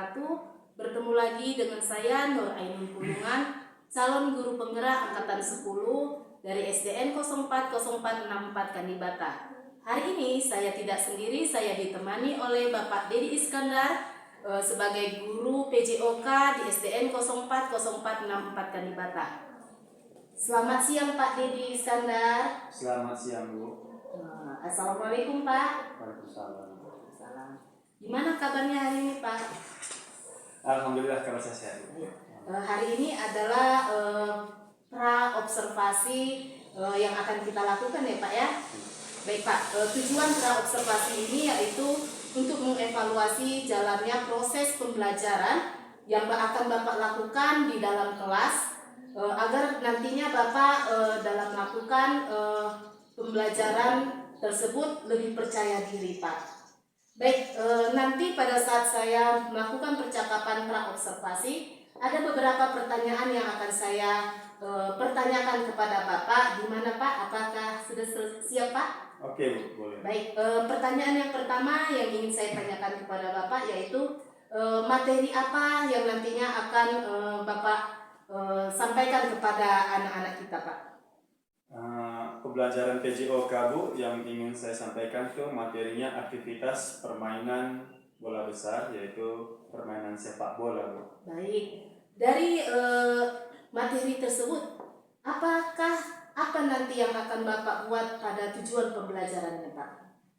wabarakatuh. Bertemu lagi dengan saya Nur Ainun Pulungan, calon guru penggerak angkatan 10 dari SDN 040464 Kalibata. Hari ini saya tidak sendiri, saya ditemani oleh Bapak Dedi Iskandar sebagai guru PJOK di SDN 040464 Kalibata. Selamat siang Pak Dedi Iskandar. Selamat siang Bu. Assalamualaikum Pak. Waalaikumsalam. Gimana kabarnya hari ini Pak? Alhamdulillah kalau saya sehat. Hari ini adalah pra observasi yang akan kita lakukan ya Pak ya. Baik Pak, tujuan pra observasi ini yaitu untuk mengevaluasi jalannya proses pembelajaran yang akan Bapak lakukan di dalam kelas agar nantinya Bapak dalam melakukan pembelajaran tersebut lebih percaya diri Pak. Baik, nanti pada saat saya melakukan percakapan pra-observasi, ada beberapa pertanyaan yang akan saya pertanyakan kepada Bapak. Gimana Pak? Apakah sudah siap Pak? Oke Bu, boleh. Baik, pertanyaan yang pertama yang ingin saya tanyakan kepada Bapak yaitu materi apa yang nantinya akan Bapak sampaikan kepada anak-anak kita Pak? Pembelajaran PJOK Bu yang ingin saya sampaikan itu materinya aktivitas permainan bola besar, yaitu permainan sepak bola Bu. Baik, dari materi tersebut apa nanti yang akan Bapak buat pada tujuan pembelajarannya Pak?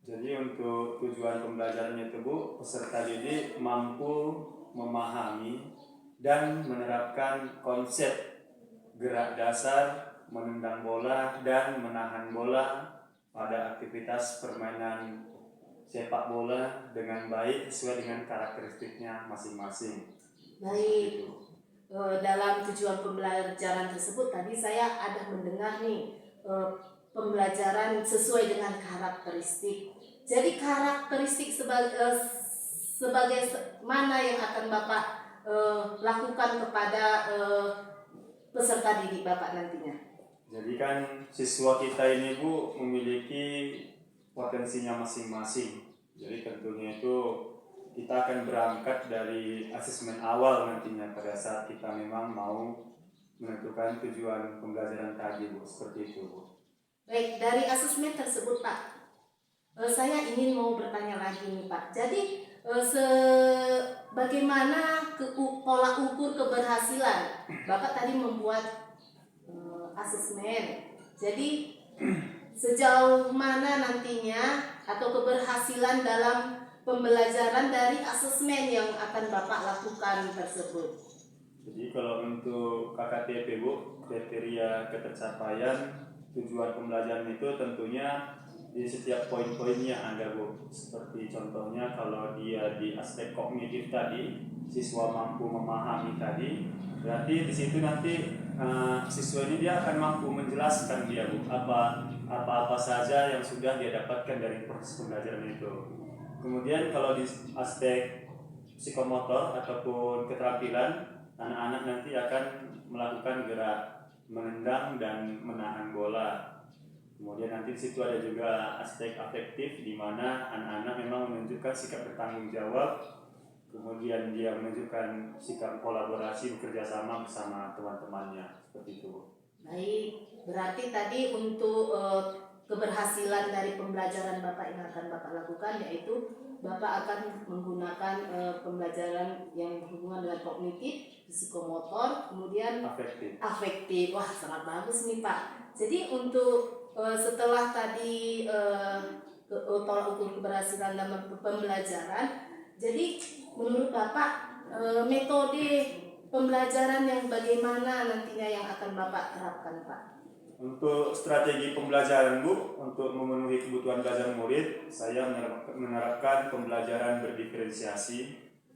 Jadi untuk tujuan pembelajarannya itu Bu, peserta didik mampu memahami dan menerapkan konsep gerak dasar, menendang bola dan menahan bola pada aktivitas permainan sepak bola dengan baik sesuai dengan karakteristiknya masing-masing. Baik, dalam tujuan pembelajaran tersebut tadi saya ada mendengar nih pembelajaran sesuai dengan karakteristik. Jadi karakteristik sebagai mana yang akan Bapak lakukan kepada peserta didik Bapak nantinya? Jadi kan siswa kita ini Bu memiliki potensinya masing-masing. Jadi tentunya itu kita akan berangkat dari asesmen awal nantinya pada saat kita memang mau menentukan tujuan pembelajaran tadi Bu, seperti itu Bu. Baik, dari asesmen tersebut Pak, saya ingin mau bertanya lagi nih Pak. Jadi bagaimana pola ukur keberhasilan? Bapak tadi membuat asesmen. Jadi sejauh mana nantinya atau keberhasilan dalam pembelajaran dari asesmen yang akan Bapak lakukan tersebut? Jadi kalau untuk KKTP Bu, kriteria ketercapaian tujuan pembelajaran itu tentunya di setiap poin-poinnya ada Bu. Seperti contohnya kalau dia di aspek kognitif tadi, siswa mampu memahami tadi, berarti di situ nanti siswa ini dia akan mampu menjelaskan dia Bu apa saja yang sudah dia dapatkan dari proses pembelajaran itu. Kemudian kalau di aspek psikomotor ataupun keterampilan, anak-anak nanti akan melakukan gerak menendang dan menahan bola. Kemudian nanti di situ ada juga aspek afektif di mana anak-anak memang menunjukkan sikap bertanggung jawab. Kemudian dia menunjukkan sikap kolaborasi bekerja sama bersama teman-temannya, seperti itu. Baik, berarti tadi untuk keberhasilan dari pembelajaran Bapak yang akan Bapak lakukan yaitu Bapak akan menggunakan pembelajaran yang berhubungan dengan kognitif, psikomotor, kemudian afektif. Wah, sangat bagus nih Pak. Jadi untuk setelah tadi tolak ukur keberhasilan dalam pembelajaran, jadi menurut Bapak metode pembelajaran yang bagaimana nantinya yang akan Bapak terapkan Pak? Untuk strategi pembelajaran Bu, untuk memenuhi kebutuhan belajar murid, saya menerapkan pembelajaran berdiferensiasi,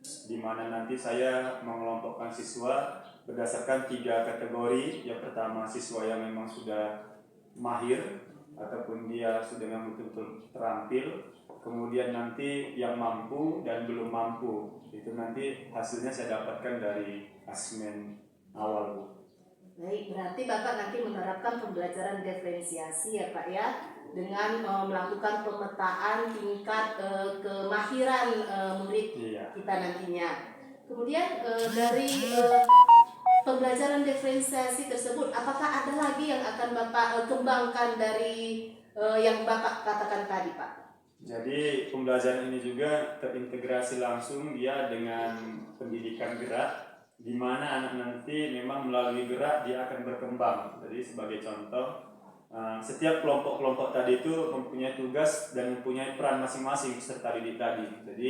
di mana nanti saya mengelompokkan siswa berdasarkan 3 kategori. Yang pertama siswa yang memang sudah mahir ataupun dia sudah memang betul-betul terampil. Kemudian nanti yang mampu dan belum mampu, itu nanti hasilnya saya dapatkan dari asesmen awal Bu. Baik, berarti Bapak nanti menerapkan pembelajaran diferensiasi ya Pak ya, dengan melakukan pemetaan tingkat kemahiran murid kita nantinya. Kemudian dari pembelajaran diferensiasi tersebut, apakah ada lagi yang akan Bapak kembangkan dari yang Bapak katakan tadi, Pak? Jadi pembelajaran ini juga terintegrasi langsung dia dengan pendidikan gerak, di mana anak nanti memang melalui gerak dia akan berkembang. Jadi sebagai contoh, setiap kelompok-kelompok tadi itu mempunyai tugas dan mempunyai peran masing-masing peserta didik tadi. Jadi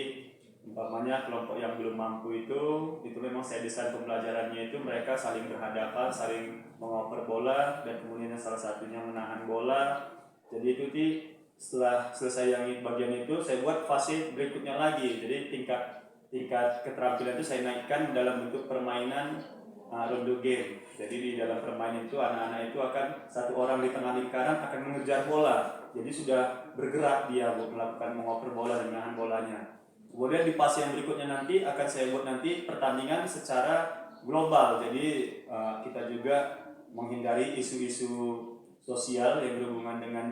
umpamanya kelompok yang belum mampu itu memang saya desain pembelajarannya itu mereka saling berhadapan, saling mengoper bola, dan kemudian salah satunya menahan bola. Jadi itu setelah selesai yang bagian itu saya buat fase berikutnya lagi. Jadi tingkat keterampilan itu saya naikkan dalam bentuk permainan rondo game. Jadi di dalam permainan itu anak-anak itu akan satu orang di tengah lingkaran akan mengejar bola. Jadi sudah bergerak dia melakukan mengoper bola dan menahan bolanya. Kemudian di fase yang berikutnya nanti akan saya buat nanti pertandingan secara global. Jadi kita juga menghindari isu-isu sosial yang berhubungan dengan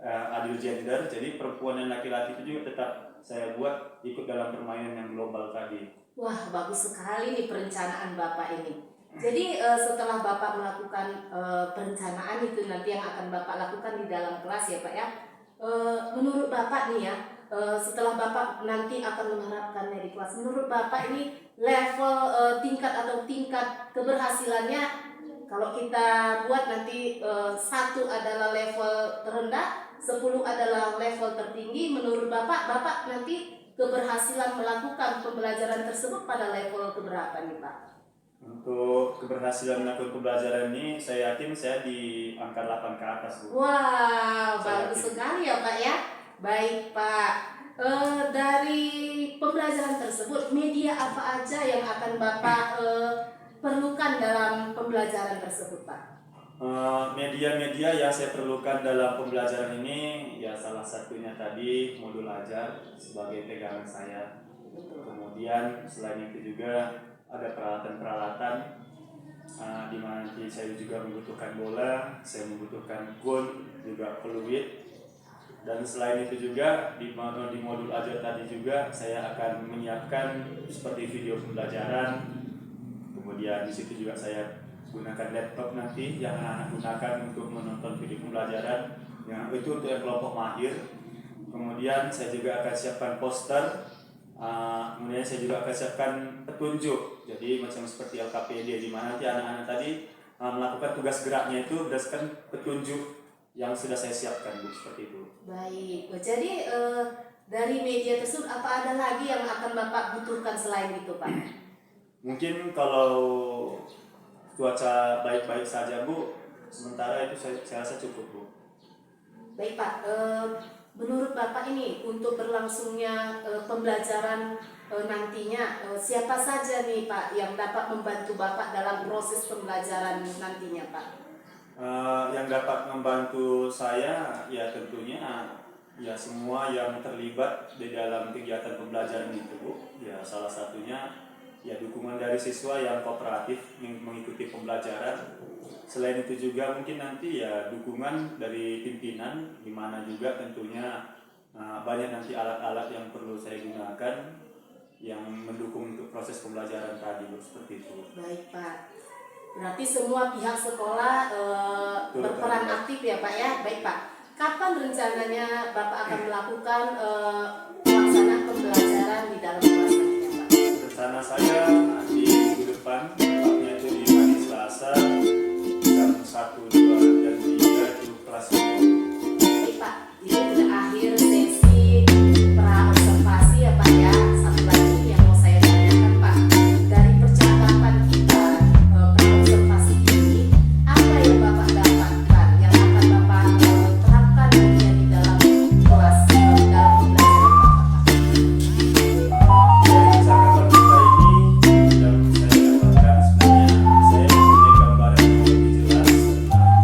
adil gender. Jadi perempuan dan laki-laki itu juga tetap saya buat ikut dalam permainan yang global tadi. Wah, bagus sekali nih perencanaan Bapak ini. Jadi setelah Bapak melakukan perencanaan itu nanti yang akan Bapak lakukan di dalam kelas ya Pak ya. Menurut Bapak nih ya, setelah Bapak nanti akan menerapkannya di kelas, menurut Bapak ini level tingkat keberhasilannya, kalau kita buat nanti 1 adalah level terendah, 10 adalah level tertinggi, menurut Bapak nanti keberhasilan melakukan pembelajaran tersebut pada level keberapa nih Pak? Untuk keberhasilan melakukan pembelajaran ini saya yakin saya di angka 8 ke atas, Bu. Wah, bagus sekali ya Pak ya. Baik Pak, dari pembelajaran tersebut media apa aja yang akan Bapak perlukan dalam pembelajaran tersebut Pak? Media-media yang saya perlukan dalam pembelajaran ini ya salah satunya tadi modul ajar sebagai pegangan saya. Kemudian selain itu juga ada peralatan-peralatan di mana nanti saya juga membutuhkan bola, saya membutuhkan gun, juga peluit. Dan selain itu juga di modul ajar tadi juga saya akan menyiapkan seperti video pembelajaran. Kemudian di situ juga saya gunakan laptop nanti yang anak-anak gunakan untuk menonton video pembelajaran. Yang itu untuk yang kelompok mahir. Kemudian saya juga akan siapkan poster. Kemudian saya juga akan siapkan petunjuk. Jadi macam seperti LKPD di mana nanti anak-anak tadi melakukan tugas geraknya itu berdasarkan petunjuk yang sudah saya siapkan, Bu, seperti itu. Baik, jadi dari media tersebut apa ada lagi yang akan Bapak butuhkan selain itu Pak? Mungkin kalau cuaca baik-baik saja, Bu, sementara itu saya rasa cukup, Bu. Baik Pak, menurut Bapak ini untuk berlangsungnya pembelajaran nantinya siapa saja nih Pak yang dapat membantu Bapak dalam proses pembelajaran nantinya Pak? Yang dapat membantu saya ya tentunya ya semua yang terlibat di dalam kegiatan pembelajaran itu, Bu. Ya salah satunya ya dukungan dari siswa yang kooperatif mengikuti pembelajaran. Selain itu juga mungkin nanti ya dukungan dari pimpinan, di mana juga tentunya banyak nanti alat-alat yang perlu saya gunakan yang mendukung untuk proses pembelajaran tadi, Bu, seperti itu. Baik Pak, berarti semua pihak sekolah berperan aktif ya Pak ya. Baik Pak, kapan rencananya Bapak akan melakukan pelaksanaan pembelajaran di dalam kelas nantinya Pak? Rencana saya di minggu depan, tepatnya itu di hari Selasa jam 1, 2, dan 3 itu kelas. Baik Pak, ini sudah akhir sesi pra-observasi ya Pak ya. Satu lagi yang mau saya tanyakan Pak, dari percakapan kita pra-observasi ini, apa yang Bapak dapatkan, yang akan Bapak terapkan kemudian di dalam kelas, dalam pembelajaran Bapak? Dari percakapan kita ini yang saya dapatkan sebenarnya saya mempunyai gambaran yang lebih jelas tentang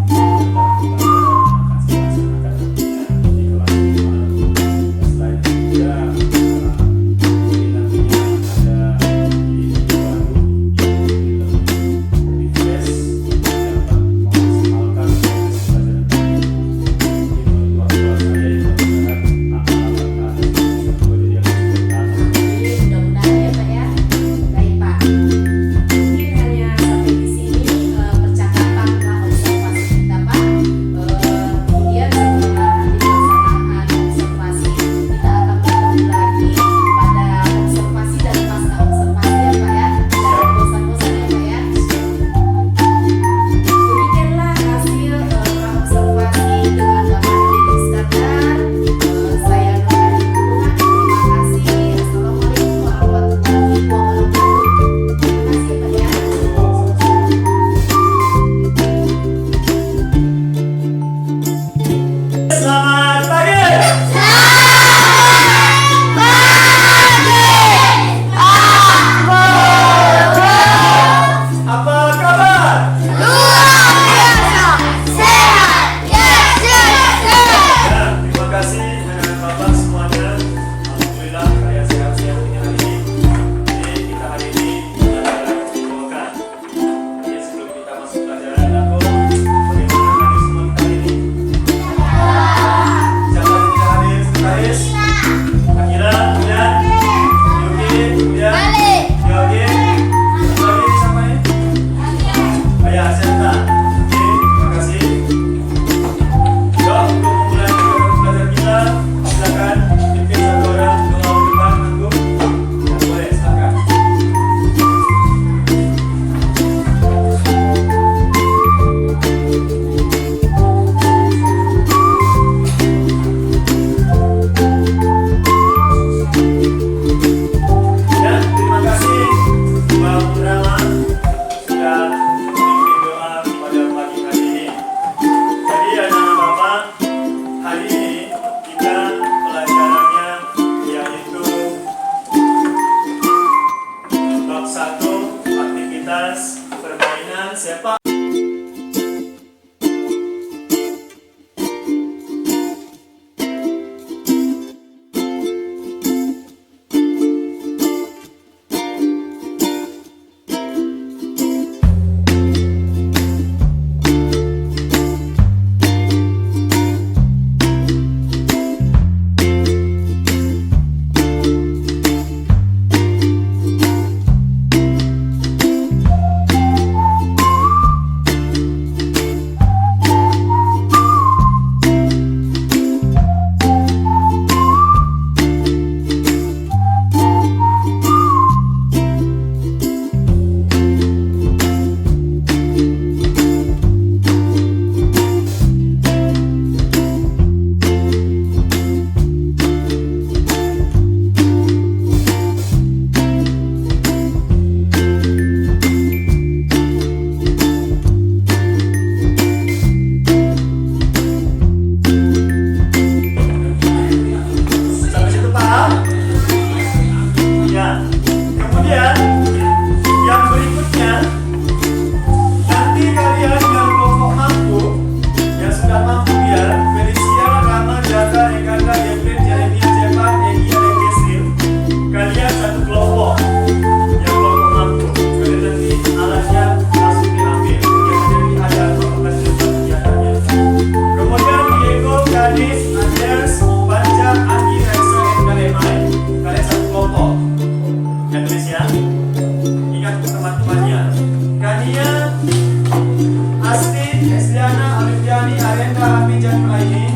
di arena pijama ini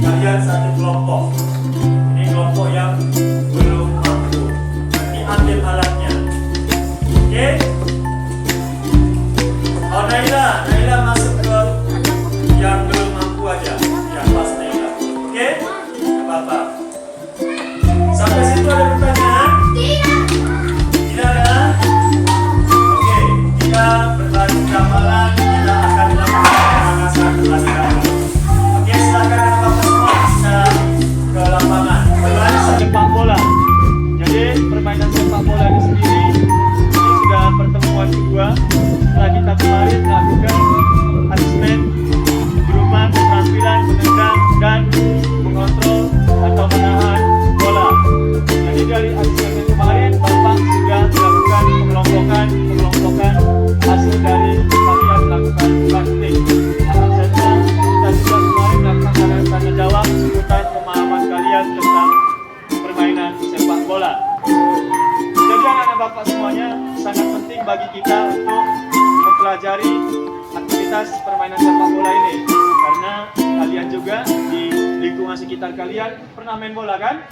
kalian satu kelompok. Ini kelompok yang belum mampu. Diambil alatnya. Oke? Oh Naila masuk ke yang belum mampu aja. Ya pas Naila. Oke? Apa-apa. Sampai situ ada pertanyaan? Tidak ada? Oke, kita berlanjut ramalan. Kita akan melakukan pemanasan terlebih dahulu. Oke, silakan Bapak semua bisa ke lapangan. Berlanjut sepak bola. Jadi permainan sepak bola ini sendiri ini sudah pertemuan kedua setelah kita kemarin melakukan asesmen berupa keterampilan menendang dan mengontrol atau menahan bola. Jadi dari asesmen kemarin Bapak sudah melakukan pengelompokan hasil dari kalian melakukan praktik. Serta kita juga kemarin melakukan tanya jawab seputar pemahaman kalian tentang permainan sepak bola. Jadi anak-anak Bapak semuanya sangat penting bagi kita untuk mempelajari aktivitas permainan sepak bola ini, karena kalian juga di lingkungan sekitar kalian pernah main bola kan?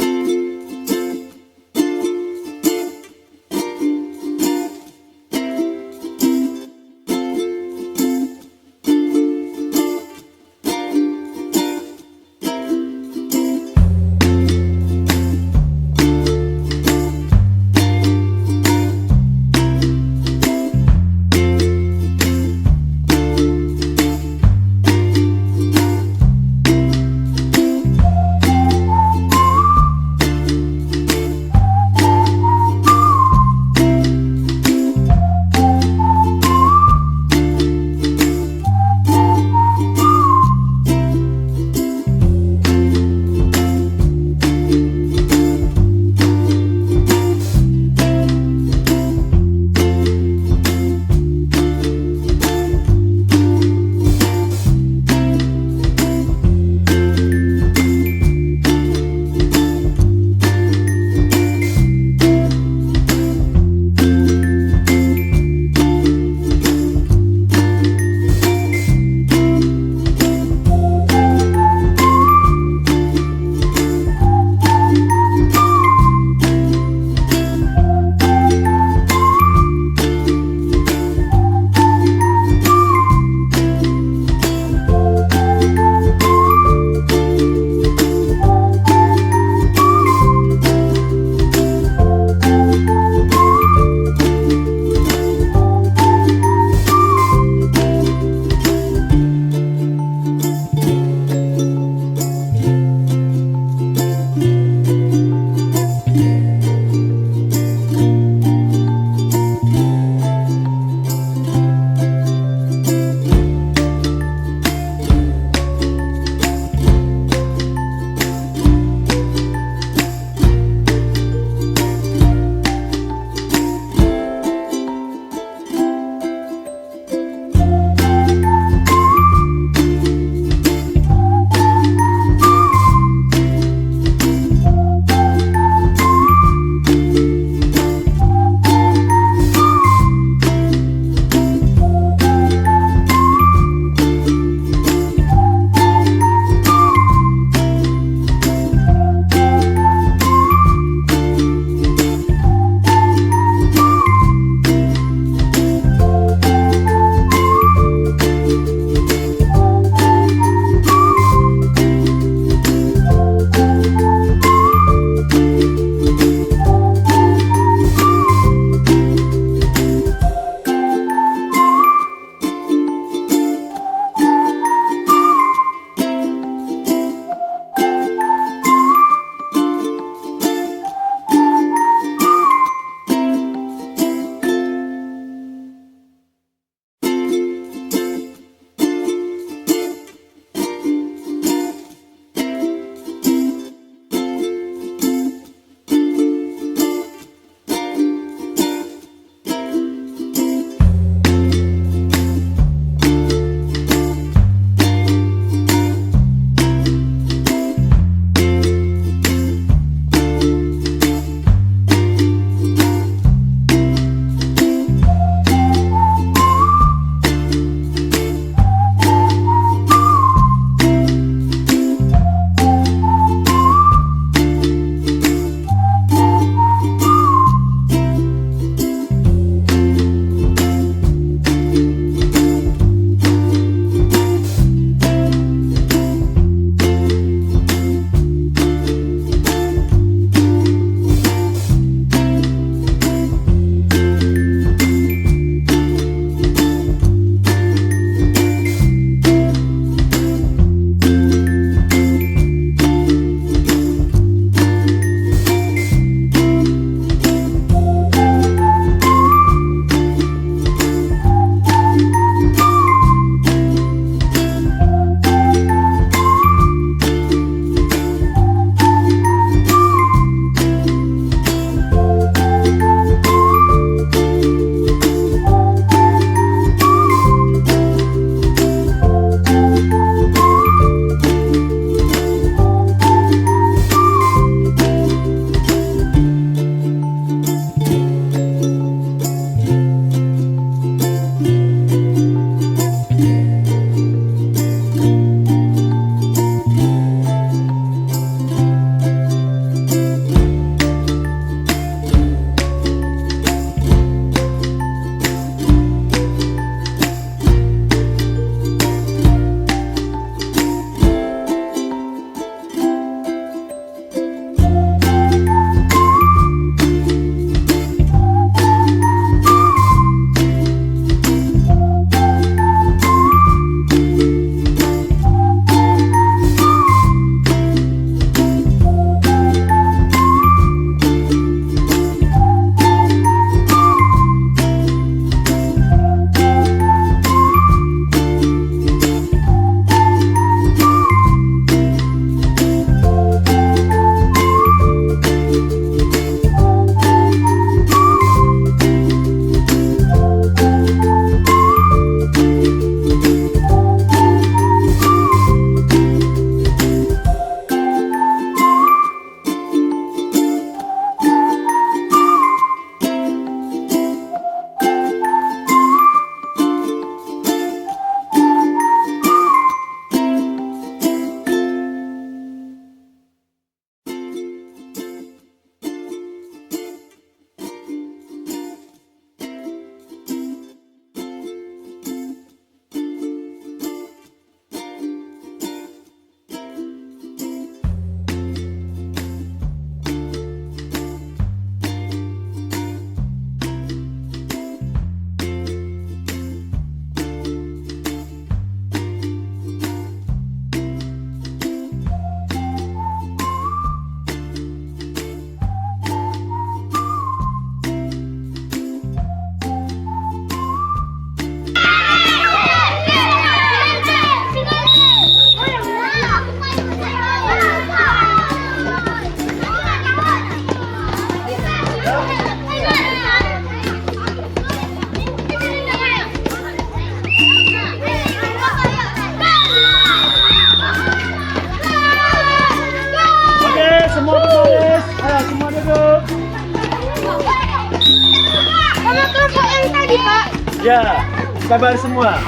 Ya, kabar semua.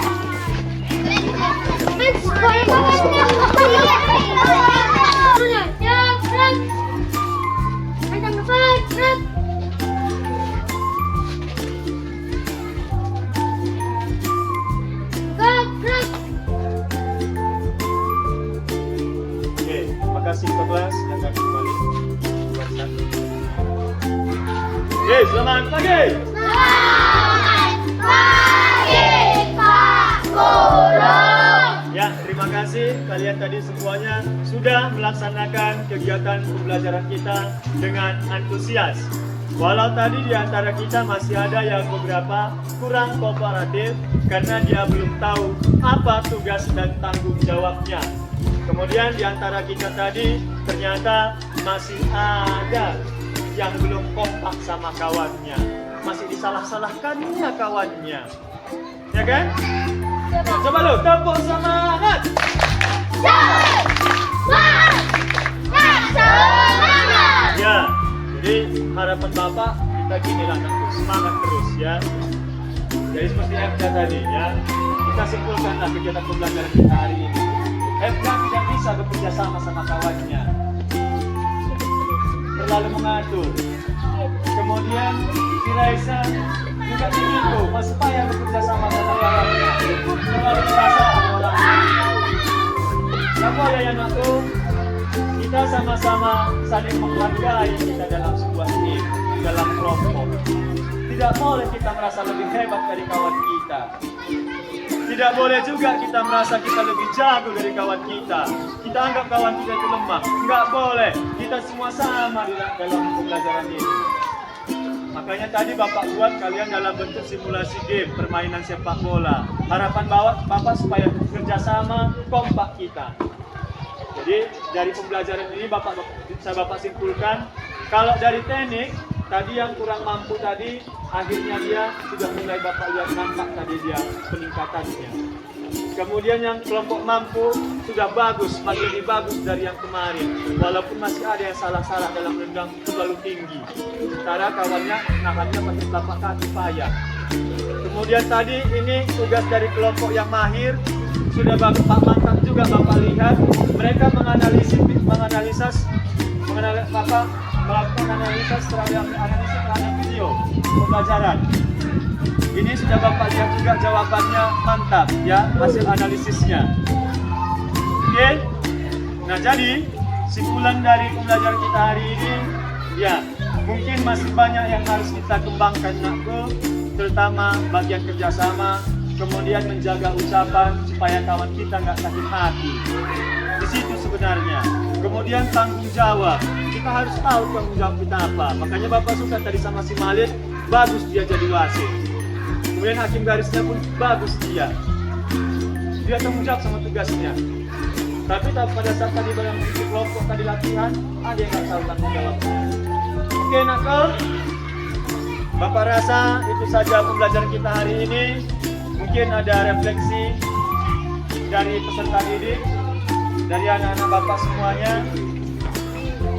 Oke, makasih Pak kelas yang akan kembali. Oke, selamat pagi. Ya, terima kasih kalian tadi semuanya sudah melaksanakan kegiatan pembelajaran kita dengan antusias. Walau tadi di antara kita masih ada yang beberapa kurang kooperatif karena dia belum tahu apa tugas dan tanggung jawabnya. Kemudian di antara kita tadi ternyata masih ada yang belum kompak sama kawannya, masih disalah-salahkannya kawannya, ya kan? Coba lo tepuk semangat. Ya, jadi harapan Bapak kita gini lah, semangat terus ya. Jadi seperti FK tadi ya, kita simpulkanlah kegiatan pembelajaran kita hari ini. FK tidak bisa bekerja sama kawannya, terlalu mengatur. Kemudian si Raisa juga begitu, masih payah bekerja sama kawannya, terlalu merasa orang. Apa ya anakku? Kita sama-sama saling menghargai kita dalam sebuah tim, dalam kelompok. Tidak boleh kita merasa lebih hebat dari kawan kita. Tidak boleh juga kita merasa kita lebih jago dari kawan kita. Kita anggap kawan kita itu lemah. Enggak boleh. Kita semua sama di dalam pembelajaran ini. Makanya tadi Bapak buat kalian dalam bentuk simulasi game, permainan sepak bola. Harapan Bapak supaya kerjasama kompak kita. Jadi dari pembelajaran ini bisa Bapak simpulkan, kalau dari teknik tadi yang kurang mampu tadi, akhirnya dia sudah mulai Bapak lihat nampak tadi dia peningkatannya. Kemudian yang kelompok mampu sudah bagus, makin lebih bagus dari yang kemarin. Walaupun masih ada yang salah-salah dalam rendang terlalu tinggi. Sementara kawannya nahannya pakai telapak kaki payah. Kemudian tadi ini tugas dari kelompok yang mahir. Sudah Bapak mantap juga Bapak lihat. Mereka melakukan analisis terhadap video pembelajaran. Ini sudah Bapak lihat juga jawabannya mantap ya, hasil analisisnya. Oke. Nah, jadi simpulan dari pembelajaran kita hari ini ya, mungkin masih banyak yang harus kita kembangkan nakku, terutama bagian kerjasama, kemudian menjaga ucapan supaya kawan kita nggak sakit hati. Di situ sebenarnya. Kemudian tanggung jawab. Kita harus tahu tanggung jawab kita apa. Makanya Bapak suka tadi sama si Malid, bagus dia jadi wasit. Kemudian hakim garisnya pun bagus dia. Dia tanggung jawab sama tugasnya. Tapi pada saat tadi dalam kelompok tadi latihan, ada yang nggak tahu tanggung jawabnya. Oke nakal, Bapak rasa itu saja pembelajaran kita hari ini. Mungkin ada refleksi dari peserta didik, dari anak-anak Bapak semuanya.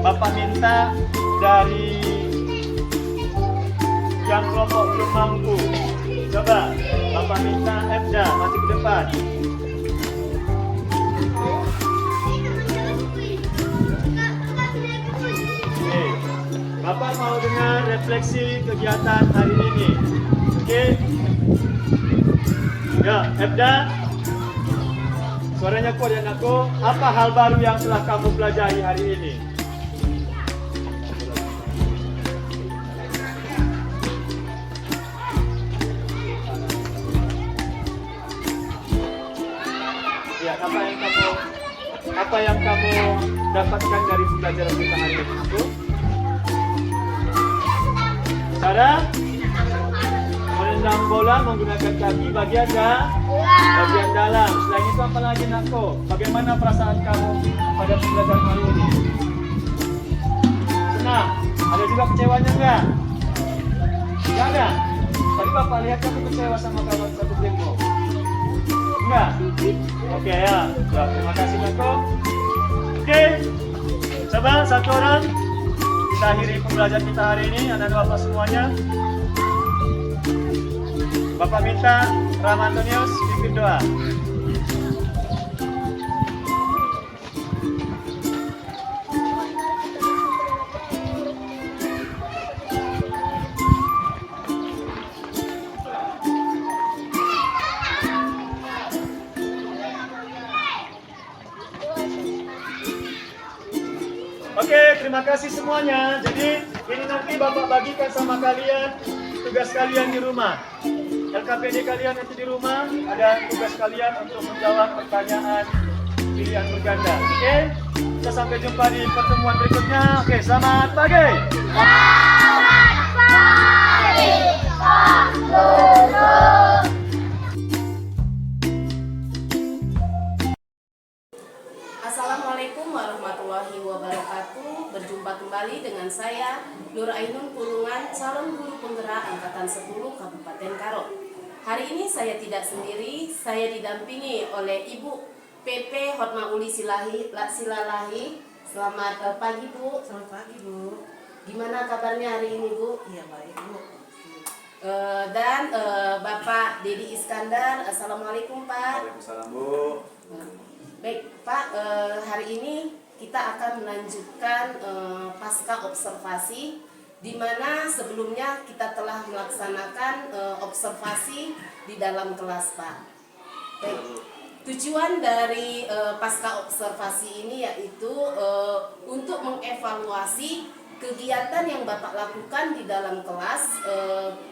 Bapak minta dari yang kelompok belum mampu, coba Bapak minta Ebda maju ke depan. Oke, Bapak mau dengar refleksi kegiatan hari ini. Oke, ya Ebda, suaranya kuat ya anakku. Apa hal baru yang telah kamu pelajari hari ini? Ya, apa yang kamu dapatkan dari pembelajaran kita hari ini? Cara menendang bola menggunakan kaki bagian dalam. Selain itu apa lagi nakku? Bagaimana perasaan kamu pada pembelajaran hari ini? Senang? Ada juga kecewanya enggak? Enggak ada? Tadi Bapak lihat kamu kecewa sama kawan satu timmu? Enggak? Oke ya, terima kasih nakku. Oke, coba satu orang kita akhiri pembelajaran kita hari ini, anak-anak Bapak semuanya. Bapak minta Rama Antonius pimpin doa. Oke, terima kasih semuanya. Jadi ini nanti Bapak bagikan sama kalian tugas kalian di rumah. LKPD kalian nanti di rumah ada tugas kalian untuk menjawab pertanyaan pilihan berganda. Oke, kita sampai jumpa di pertemuan berikutnya. Oke, selamat pagi. Selamat pagi, Pak Guru. Assalamualaikum warahmatullahi wabarakatuh. Berjumpa kembali dengan saya Nur Ainun Pulungan, calon guru penggerak angkatan 10 Kabupaten Karo. Hari ini saya tidak sendiri, saya didampingi oleh Ibu PP Hotmauli Silalahi. Selamat pagi Bu. Selamat pagi, Bu. Gimana kabarnya hari ini Bu? Iya, baik, Bu. Dan Bapak Dedi Iskandar. Assalamualaikum Pak. Waalaikumsalam Bu. Baik Pak, hari ini kita akan melanjutkan pasca observasi, di mana sebelumnya kita telah melaksanakan observasi di dalam kelas Pak. Baik, tujuan dari pasca observasi ini yaitu untuk mengevaluasi kegiatan yang Bapak lakukan di dalam kelas,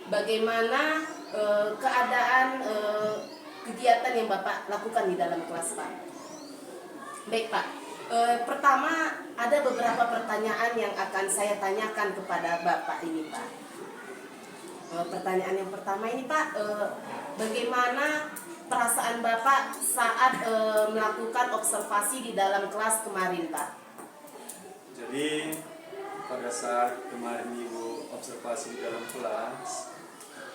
bagaimana keadaan kegiatan yang Bapak lakukan di dalam kelas Pak. Baik Pak, pertama ada beberapa pertanyaan yang akan saya tanyakan kepada Bapak ini Pak. Pertanyaan yang pertama ini Pak, bagaimana perasaan Bapak saat melakukan observasi di dalam kelas kemarin Pak? Jadi pada saat kemarin Ibu observasi di dalam kelas,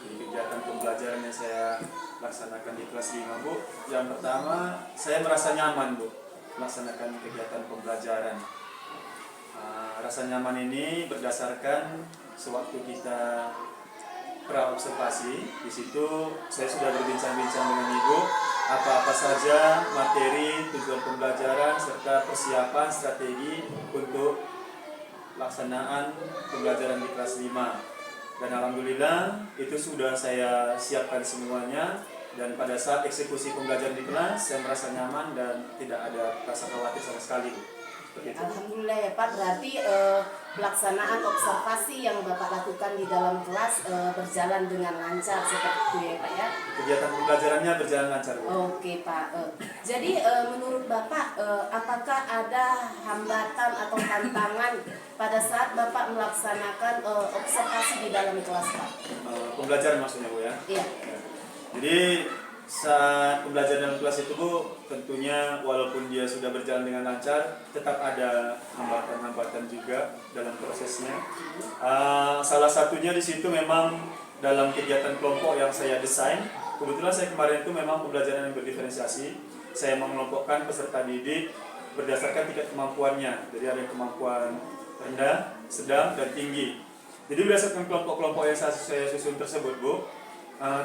di kegiatan pembelajaran yang saya laksanakan di kelas 5 Bu, yang pertama saya merasa nyaman Bu melaksanakan kegiatan pembelajaran. Rasa nyaman ini berdasarkan sewaktu kita pra-observasi, di situ saya sudah berbincang-bincang dengan Ibu apa-apa saja materi, tujuan pembelajaran, serta persiapan strategi untuk pelaksanaan pembelajaran di kelas 5. Dan alhamdulillah itu sudah saya siapkan semuanya. Dan pada saat eksekusi pembelajaran di kelas, saya merasa nyaman dan tidak ada rasa khawatir sama sekali. Begitu. Alhamdulillah ya Pak, berarti pelaksanaan observasi yang Bapak lakukan di dalam kelas berjalan dengan lancar seperti itu ya Pak ya? Kegiatan pembelajarannya berjalan lancar Bu. Oke Pak, jadi menurut Bapak apakah ada hambatan atau tantangan pada saat Bapak melaksanakan observasi di dalam kelas Pak? Pembelajaran maksudnya Bu ya? Iya. Jadi saat pembelajaran dalam kelas itu Bu, tentunya walaupun dia sudah berjalan dengan lancar, tetap ada hambatan-hambatan juga dalam prosesnya. Salah satunya di situ memang dalam kegiatan kelompok yang saya desain. Kebetulan saya kemarin itu memang pembelajaran yang berdiferensiasi. Saya mengelompokkan peserta didik berdasarkan tingkat kemampuannya. Jadi ada yang kemampuan rendah, sedang, dan tinggi. Jadi berdasarkan kelompok-kelompok yang saya susun tersebut Bu,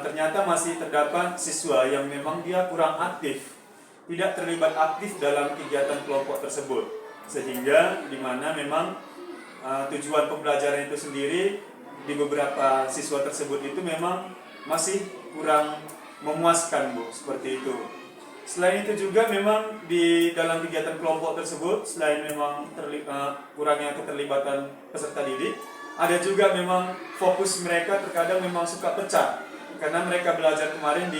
ternyata masih terdapat siswa yang memang dia kurang aktif, tidak terlibat aktif dalam kegiatan kelompok tersebut, sehingga di mana memang tujuan pembelajaran itu sendiri di beberapa siswa tersebut itu memang masih kurang memuaskan Bu, seperti itu. Selain itu juga memang di dalam kegiatan kelompok tersebut, selain memang kurangnya keterlibatan peserta didik, ada juga memang fokus mereka terkadang memang suka pecah. Karena mereka belajar kemarin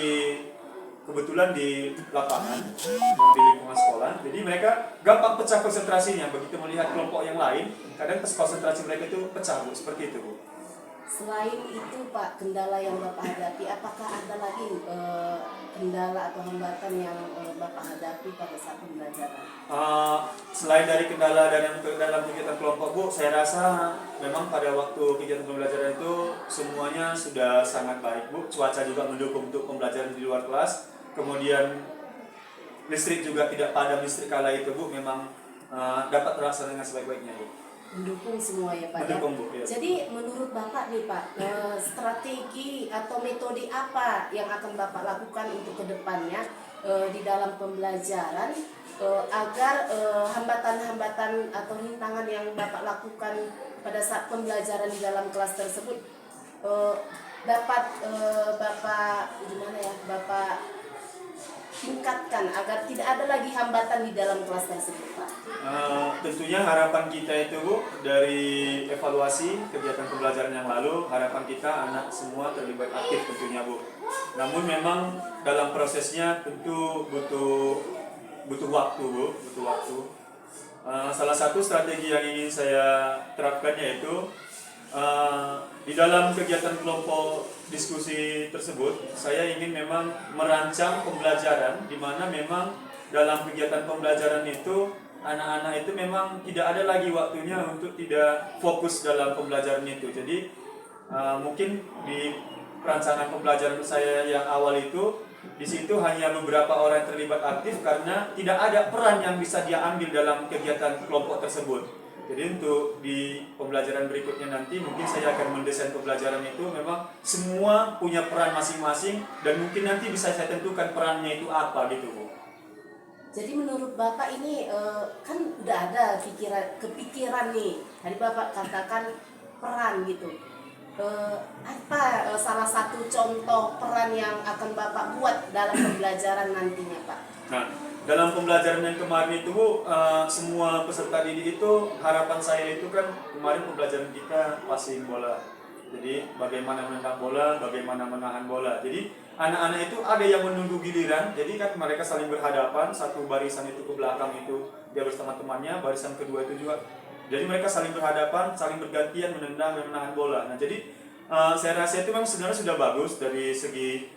kebetulan di lapangan, di lingkungan sekolah, jadi mereka gampang pecah konsentrasinya. Begitu melihat kelompok yang lain, kadang konsentrasi mereka itu pecah Bu, seperti itu Bu. Selain itu Pak, kendala yang Bapak hadapi, apakah ada lagi kendala atau hambatan yang Bapak hadapi pada saat pembelajaran? Selain dari kendala dalam kegiatan kelompok Bu, saya rasa memang pada waktu kegiatan pembelajaran itu semuanya sudah sangat baik Bu. Cuaca juga mendukung untuk pembelajaran di luar kelas. Kemudian listrik juga tidak padam listrik kala itu Bu, memang dapat terlaksana dengan sebaik-baiknya Bu. Mendukung semua ya Pak ya. Mendukung, Bu, ya. Jadi menurut Bapak nih Pak, strategi atau metode apa yang akan Bapak lakukan untuk kedepannya di dalam pembelajaran agar hambatan-hambatan atau rintangan yang Bapak lakukan pada saat pembelajaran di dalam kelas tersebut dapat Bapak gimana ya, Bapak tingkatkan agar tidak ada lagi hambatan di dalam kelas tersebut Pak. Tentunya harapan kita itu Bu, dari evaluasi kegiatan pembelajaran yang lalu, harapan kita anak semua terlibat aktif tentunya Bu. Namun memang dalam prosesnya tentu butuh waktu Bu, butuh waktu. Salah satu strategi yang ingin saya terapkan yaitu di dalam kegiatan kelompok diskusi tersebut, saya ingin memang merancang pembelajaran di mana memang dalam kegiatan pembelajaran itu anak-anak itu memang tidak ada lagi waktunya untuk tidak fokus dalam pembelajaran itu. Jadi mungkin di perancangan pembelajaran saya yang awal itu di situ hanya beberapa orang yang terlibat aktif karena tidak ada peran yang bisa dia ambil dalam kegiatan kelompok tersebut. Jadi untuk di pembelajaran berikutnya nanti mungkin saya akan mendesain pembelajaran itu memang semua punya peran masing-masing dan mungkin nanti bisa saya tentukan perannya itu apa gitu Bu. Jadi menurut Bapak ini kan udah ada kepikiran nih, tadi Bapak katakan peran gitu. Apa salah satu contoh peran yang akan Bapak buat dalam pembelajaran nantinya Pak? Nah, dalam pembelajaran yang kemarin itu Bu, semua peserta didik itu harapan saya itu kan kemarin pembelajaran kita passing bola. Jadi bagaimana menendang bola, bagaimana menahan bola. Jadi anak-anak itu ada yang menunggu giliran. Jadi kan mereka saling berhadapan, satu barisan itu ke belakang itu dia bersama temannya, barisan kedua itu juga. Jadi mereka saling berhadapan, saling bergantian menendang dan menahan bola. Nah, jadi saya rasa itu memang sebenarnya sudah bagus dari segi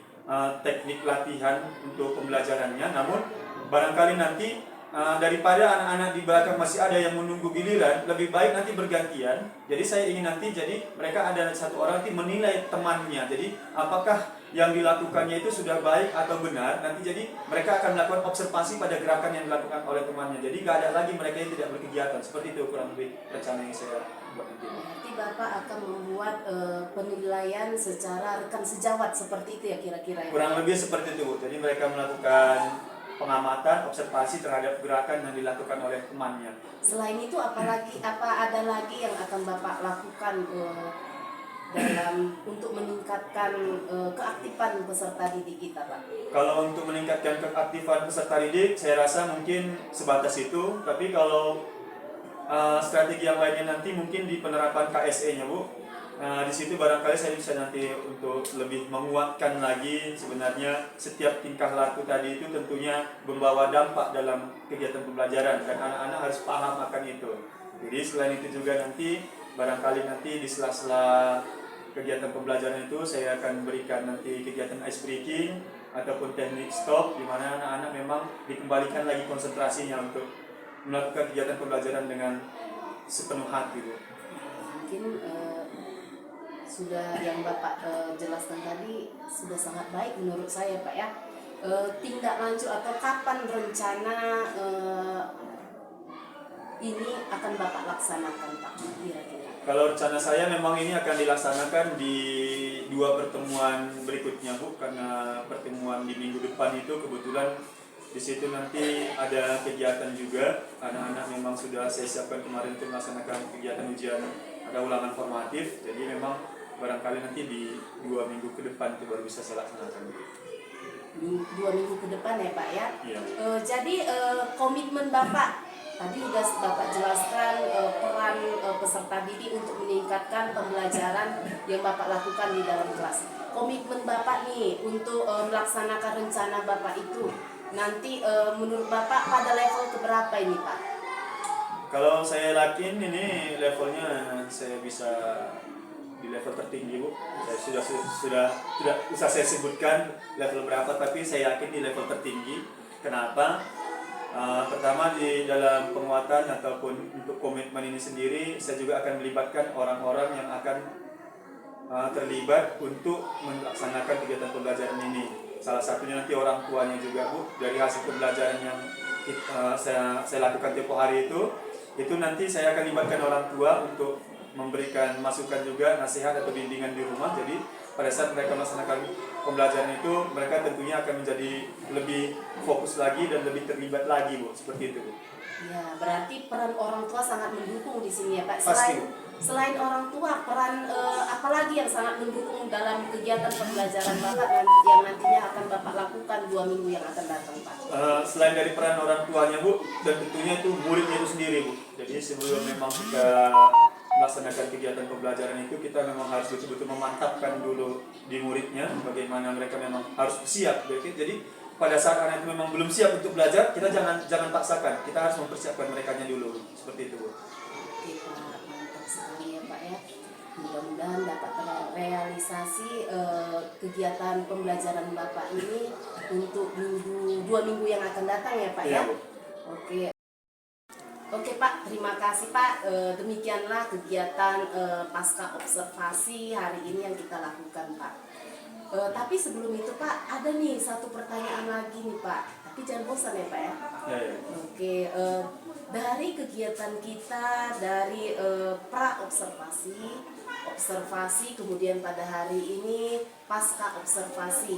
teknik latihan untuk pembelajarannya. Namun barangkali nanti daripada anak-anak di belakang masih ada yang menunggu giliran, lebih baik nanti bergantian. Jadi saya ingin nanti jadi mereka ada satu orang nanti menilai temannya. Jadi apakah yang dilakukannya itu sudah baik atau benar. Nanti jadi mereka akan melakukan observasi pada gerakan yang dilakukan oleh temannya. Jadi nggak ada lagi mereka yang tidak berkegiatan. Seperti itu kurang lebih rencana yang saya buat nanti. Nanti Bapak akan membuat penilaian secara rekan sejawat seperti itu ya kira-kira ya? Kurang lebih seperti itu Bu. Jadi mereka melakukan pengamatan, observasi terhadap gerakan yang dilakukan oleh temannya. Selain itu apa ada lagi yang akan Bapak lakukan dalam untuk meningkatkan keaktifan peserta didik kita Pak? Kalau untuk meningkatkan keaktifan peserta didik, saya rasa mungkin sebatas itu. Tapi kalau strategi yang lainnya nanti mungkin di penerapan KSE-nya Bu. Di situ barangkali saya bisa nanti untuk lebih menguatkan lagi sebenarnya setiap tingkah laku tadi itu tentunya membawa dampak dalam kegiatan pembelajaran dan anak-anak harus paham akan itu. Jadi selain itu juga nanti barangkali nanti di sela-sela kegiatan pembelajaran itu saya akan berikan nanti kegiatan ice breaking ataupun teknik stop di mana anak-anak memang dikembalikan lagi konsentrasinya untuk melakukan kegiatan pembelajaran dengan sepenuh hati Bu. Mungkin sudah yang Bapak jelaskan tadi sudah sangat baik menurut saya Pak ya. Tindak lanjut atau kapan rencana ini akan Bapak laksanakan Pak kira-kira? Kalau rencana saya memang ini akan dilaksanakan di 2 pertemuan berikutnya Bu, karena pertemuan di minggu depan itu kebetulan di situ nanti ada kegiatan juga. Anak-anak memang sudah saya siapkan kemarin untuk melaksanakan kegiatan ujian, ada ulangan formatif. Jadi memang barangkali nanti di 2 minggu ke depan itu baru bisa saya laksanakan. 2 minggu ke depan ya Pak ya? Iya. Jadi komitmen Bapak tadi sudah Bapak jelaskan peran peserta didik untuk meningkatkan pembelajaran yang Bapak lakukan di dalam kelas. Komitmen Bapak nih untuk melaksanakan rencana Bapak itu nanti menurut Bapak pada level keberapa ini Pak? Kalau saya yakin ini levelnya saya bisa di level tertinggi Bu. Saya sudah tidak usah saya sebutkan level berapa, tapi saya yakin di level tertinggi. Kenapa? Pertama di dalam penguatan ataupun untuk komitmen ini sendiri, saya juga akan melibatkan orang-orang yang akan terlibat untuk melaksanakan kegiatan pembelajaran ini. Salah satunya nanti orang tuanya juga Bu. Dari hasil pembelajaran yang saya lakukan tempoh hari itu, itu nanti saya akan libatkan orang tua untuk memberikan masukan juga, nasihat atau bimbingan di rumah. Jadi pada saat mereka melaksanakan pembelajaran itu, mereka tentunya akan menjadi lebih fokus lagi dan lebih terlibat lagi, Bu, seperti itu, Bu. Ya, berarti peran orang tua sangat mendukung di sini ya Pak. Pasti. Selain orang tua, peran apalagi yang sangat mendukung dalam kegiatan pembelajaran Bapak yang nantinya akan Bapak lakukan 2 minggu yang akan datang, Pak? Selain dari peran orang tuanya, Bu, dan tentunya itu muridnya itu sendiri, Bu. Jadi sebelum memang kita melaksanakan kegiatan pembelajaran itu, kita memang harus betul-betul memantapkan dulu di muridnya bagaimana mereka memang harus siap. Jadi pada saat anak itu memang belum siap untuk belajar, kita jangan paksakan. Kita harus mempersiapkan merekanya dulu, seperti itu, Bu. Oke Pak, mantap sekali ya Pak ya. Mudah-mudahan dapat terrealisasi kegiatan pembelajaran Bapak ini untuk 2 minggu yang akan datang ya Pak ya. Iya, Bu. Oke Pak, terima kasih Pak. Demikianlah kegiatan pasca observasi hari ini yang kita lakukan Pak. Tapi sebelum itu Pak, ada nih satu pertanyaan lagi nih Pak. Tapi jangan bosan ya Pak ya. Ya, ya. Oke, dari kegiatan kita dari pra-observasi, observasi, kemudian pada hari ini pasca observasi.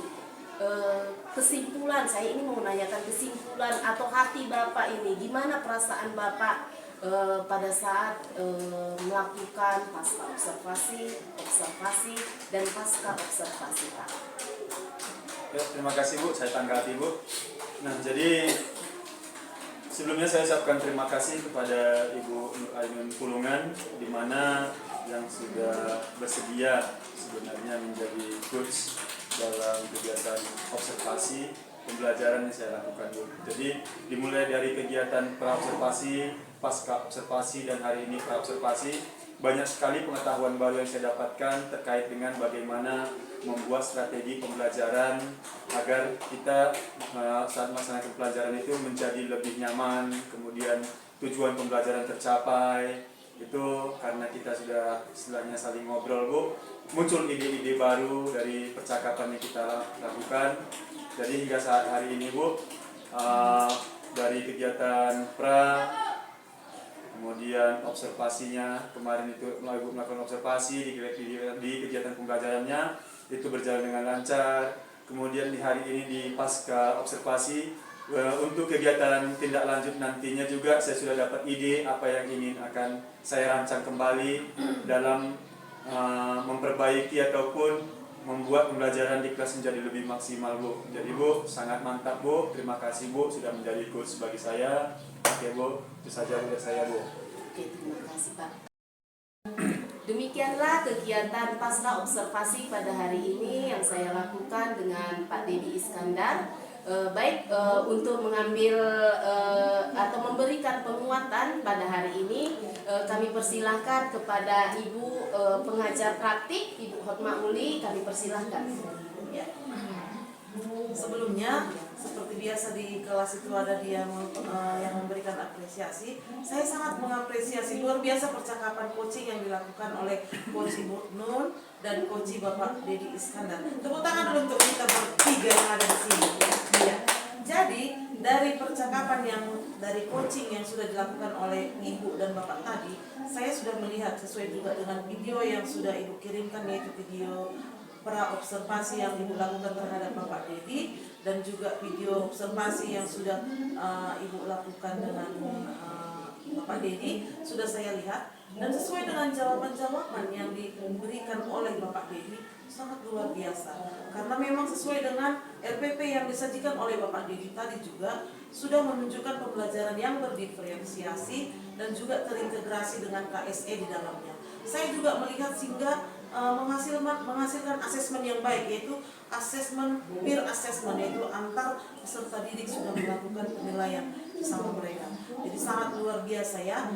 Kesimpulan, saya ini mau menanyakan kesimpulan atau hati Bapak ini, gimana perasaan Bapak pada saat melakukan pasca observasi dan pasca observasi Pak? Ya, terima kasih, Bu, saya tanggapi, Bu. Nah, jadi sebelumnya saya ucapkan terima kasih kepada Ibu Nur Ainun Pulungan, di mana yang sudah bersedia sebenarnya menjadi coach dalam kegiatan observasi pembelajaran yang saya lakukan, Bu. Jadi dimulai dari kegiatan pra-observasi, pasca observasi, dan hari ini pra-observasi, banyak sekali pengetahuan baru yang saya dapatkan terkait dengan bagaimana membuat strategi pembelajaran agar kita saat melaksanakan pelajaran itu menjadi lebih nyaman, kemudian tujuan pembelajaran tercapai. Itu karena kita sudah istilahnya saling ngobrol, Bu, muncul ide-ide baru dari percakapan yang kita lakukan. Jadi hingga saat hari ini, Bu, dari kegiatan pra, kemudian observasinya, kemarin itu Ibu melakukan observasi di kegiatan pembelajarannya, itu berjalan dengan lancar. Kemudian di hari ini di pasca observasi, untuk kegiatan tindak lanjut nantinya juga saya sudah dapat ide apa yang ingin akan saya rancang kembali dalam memperbaiki ataupun membuat pembelajaran di kelas menjadi lebih maksimal, Bu. Jadi, Bu, sangat mantap, Bu. Terima kasih, Bu, sudah menjadi coach bagi saya. Oke, Bu, itu saja dari saya, Bu. Oke, terima kasih Pak. Demikianlah kegiatan pasca observasi pada hari ini yang saya lakukan dengan Pak Dedi Iskandar. Untuk mengambil atau memberikan penguatan pada hari ini, kami persilahkan kepada Ibu pengajar praktik, Ibu Hotma Uli, kami persilahkan. Ya. Sebelumnya, seperti biasa di kelas itu ada dia yang memberikan apresiasi. Saya sangat mengapresiasi luar biasa percakapan coaching yang dilakukan oleh Coach Ibu Nun dan Coach Bapak Dedi Iskandar. Tepuk tangan dulu untuk kita bertiga yang ada di sini. Ya. Jadi dari percakapan yang dari coaching yang sudah dilakukan oleh Ibu dan Bapak tadi, saya sudah melihat sesuai juga dengan video yang sudah Ibu kirimkan, yaitu video pra-observasi yang Ibu lakukan terhadap Bapak Dedi, dan juga video observasi yang sudah Ibu lakukan dengan Bapak Dedi, sudah saya lihat. Dan sesuai dengan jawaban-jawaban yang diberikan oleh Bapak Dedi, sangat luar biasa. Karena memang sesuai dengan RPP yang disajikan oleh Bapak Dedi tadi juga sudah menunjukkan pembelajaran yang berdiferensiasi dan juga terintegrasi dengan KSE di dalamnya. Saya juga melihat sehingga menghasilkan asesmen yang baik, yaitu asesmen peer assessment, yaitu antar peserta didik sudah melakukan penilaian sama mereka. Jadi sangat luar biasa ya.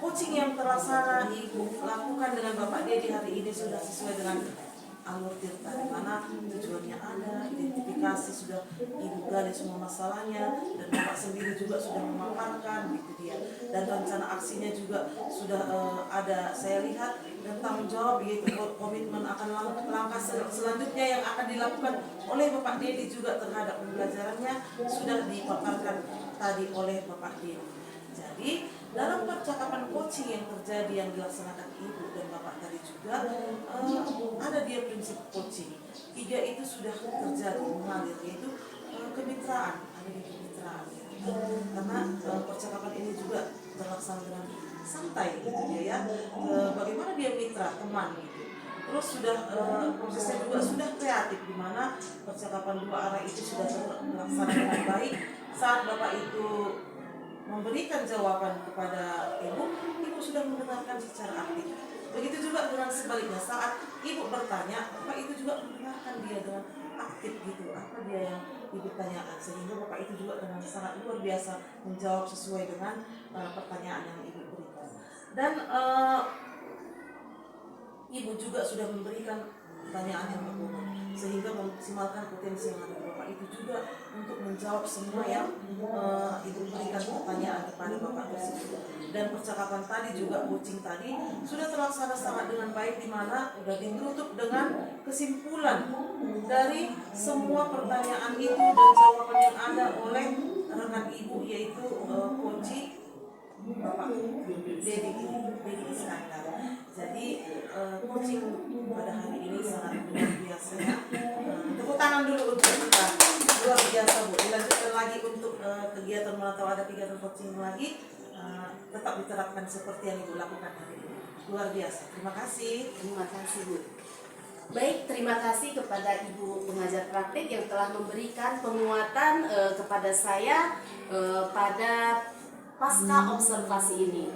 Coaching yang terlaksana Ibu lakukan dengan Bapak Dedi hari ini sudah sesuai dengan alur tirta, di mana tujuannya ada, identifikasi sudah Ibu gali semua masalahnya, dan Bapak sendiri juga sudah memaparkan gitu dia. Dan rencana aksinya juga sudah ada, saya lihat, dan tanggung jawab, yaitu komitmen akan langkah selanjutnya yang akan dilakukan oleh Bapak Dedi juga terhadap pembelajarannya sudah dipaparkan tadi oleh Bapak Dedi. Jadi dalam percakapan coaching yang terjadi yang dilaksanakan Ibu dan Bapak tadi juga ada dia prinsip coaching. 3 itu sudah terjadi mengalir, yaitu kemitraan, ada di kemitraan. Karena percakapan ini juga terlaksana dengan santai gitu dia ya. Bagaimana dia mitra, teman gitu. Terus sudah prosesnya juga sudah kreatif, di mana percakapan 2 arah itu sudah terlaksana dengan baik. Saat Bapak itu memberikan jawaban kepada Ibu sudah mendengarkan secara aktif. Begitu juga dengan sebaliknya, saat Ibu bertanya, Bapak itu juga mendengarkan dia dengan aktif gitu, apa dia yang Ibu tanyakan, sehingga Bapak itu juga dengan sangat luar biasa menjawab sesuai dengan pertanyaan yang Ibu berikan. Dan Ibu juga sudah memberikan pertanyaan yang berbobot, sehingga memaksimalkan potensi yang ada di Bapak itu juga untuk menjawab semua yang Ibu berikan pertanyaan kepada Bapak tersebut. Dan percakapan tadi juga, coaching tadi sudah terlaksana sangat dengan baik, di mana sudah ditutup dengan kesimpulan dari semua pertanyaan itu dan jawaban yang ada oleh rekan Ibu, yaitu coaching Bapak Dedi Iskandar. Jadi coaching pada hari ini sangat luar biasa ya. Tepuk tangan dulu untuk kita, luar biasa Bu. Dilanjutkan lagi untuk kegiatan, atau ada kegiatan coaching lagi, tetap diterapkan seperti yang Ibu lakukan hari ini. Luar biasa. Terima kasih. Terima kasih Bu. Baik, terima kasih kepada Ibu pengajar praktik yang telah memberikan penguatan kepada saya pada pasca observasi ini.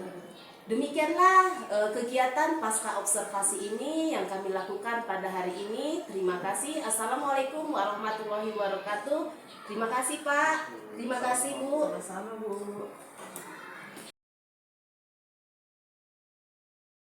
Demikianlah kegiatan pasca observasi ini yang kami lakukan pada hari ini. Terima kasih. Assalamualaikum warahmatullahi wabarakatuh. Terima kasih Pak. Terima kasih Bu. Sama-sama Bu.